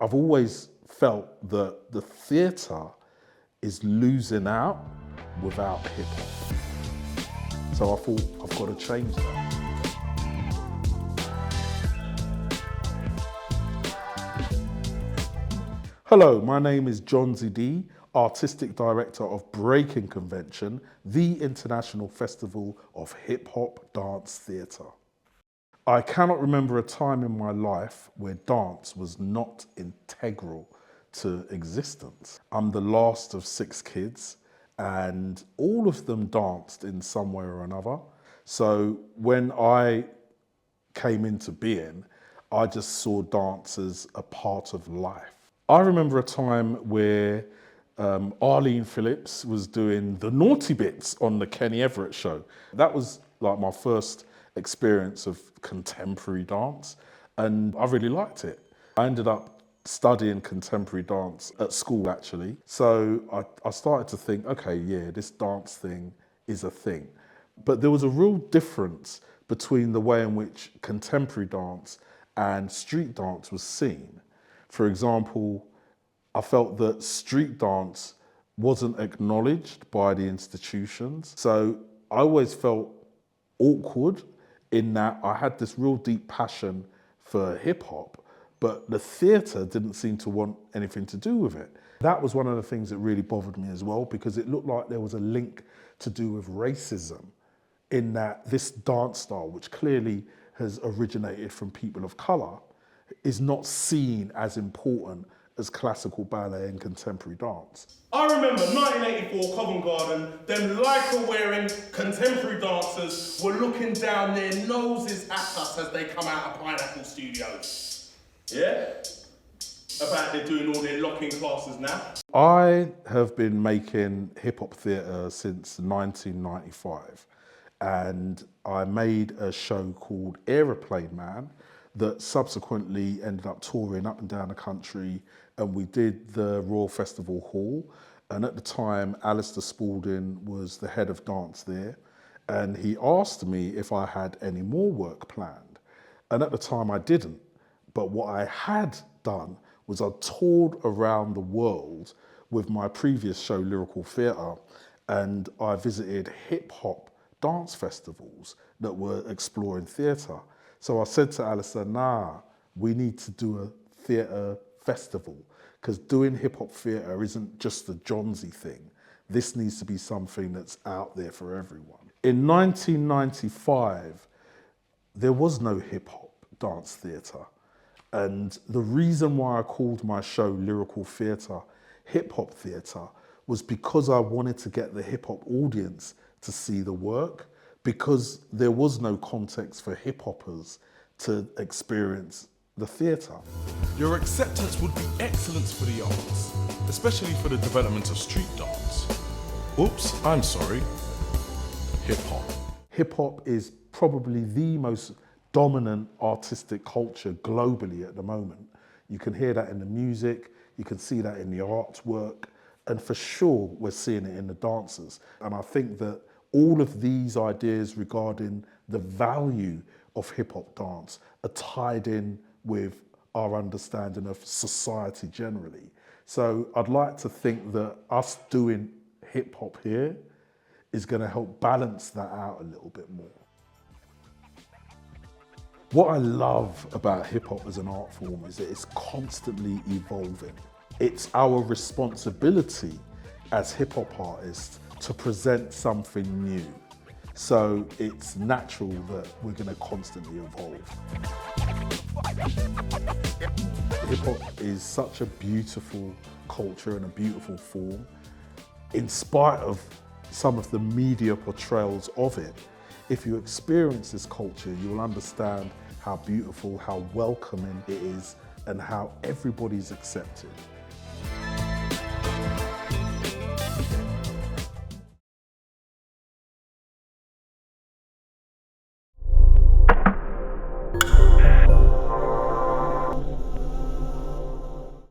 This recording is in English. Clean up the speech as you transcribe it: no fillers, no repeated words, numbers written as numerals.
I've always felt that the theatre is losing out without hip hop. So I thought, I've got to change that. Hello, my name is Jonzi D, Artistic Director of Breakin Convention, the international festival of hip hop dance theatre. I cannot remember a time in my life where dance was not integral to existence. I'm the last of 6 kids and all of them danced in some way or another. So when I came into being, I just saw dance as a part of life. I remember a time where Arlene Phillips was doing the naughty bits on the Kenny Everett show. That was like my first experience of contemporary dance, and I really liked it. I ended up studying contemporary dance at school actually. So I started to think, okay, yeah, this dance thing is a thing. But there was a real difference between the way in which contemporary dance and street dance was seen. For example, I felt that street dance wasn't acknowledged by the institutions. So I always felt awkward in that I had this real deep passion for hip hop, but the theatre didn't seem to want anything to do with it. That was one of the things that really bothered me as well, because it looked like there was a link to do with racism in that this dance style, which clearly has originated from people of colour, is not seen as important as classical ballet and contemporary dance. I remember 1984 Covent Garden, them Lycra-wearing contemporary dancers were looking down their noses at us as they come out of Pineapple Studios. Yeah? About they're doing all their locking classes now. I have been making hip-hop theatre since 1995, and I made a show called Aeroplane Man that subsequently ended up touring up and down the country, and we did the Royal Festival Hall. And at the time, Alistair Spalding was the head of dance there, and he asked me if I had any more work planned. And at the time I didn't, but what I had done was I toured around the world with my previous show, Lyrical Theatre, and I visited hip hop dance festivals that were exploring theatre. So I said to Alistair, nah, we need to do a theatre festival, because doing hip hop theatre isn't just the Jonzi thing. This needs to be something that's out there for everyone. In 1995, there was no hip hop dance theatre. And the reason why I called my show Lyrical Theatre Hip Hop Theatre was because I wanted to get the hip hop audience to see the work, because there was no context for hip hoppers to experience the theatre. Your acceptance would be excellent for the arts, especially for the development of street dance. Oops, I'm sorry. Hip hop. Hip hop is probably the most dominant artistic culture globally at the moment. You can hear that in the music, you can see that in the artwork, and for sure we're seeing it in the dancers. And I think that all of these ideas regarding the value of hip hop dance are tied in with our understanding of society generally. So I'd like to think that us doing hip hop here is going to help balance that out a little bit more. What I love about hip hop as an art form is that it's constantly evolving. It's our responsibility as hip hop artists to present something new. So it's natural that we're going to constantly evolve. Hip hop is such a beautiful culture and a beautiful form. In spite of some of the media portrayals of it, if you experience this culture, you'll understand how beautiful, how welcoming it is, and how everybody's accepted.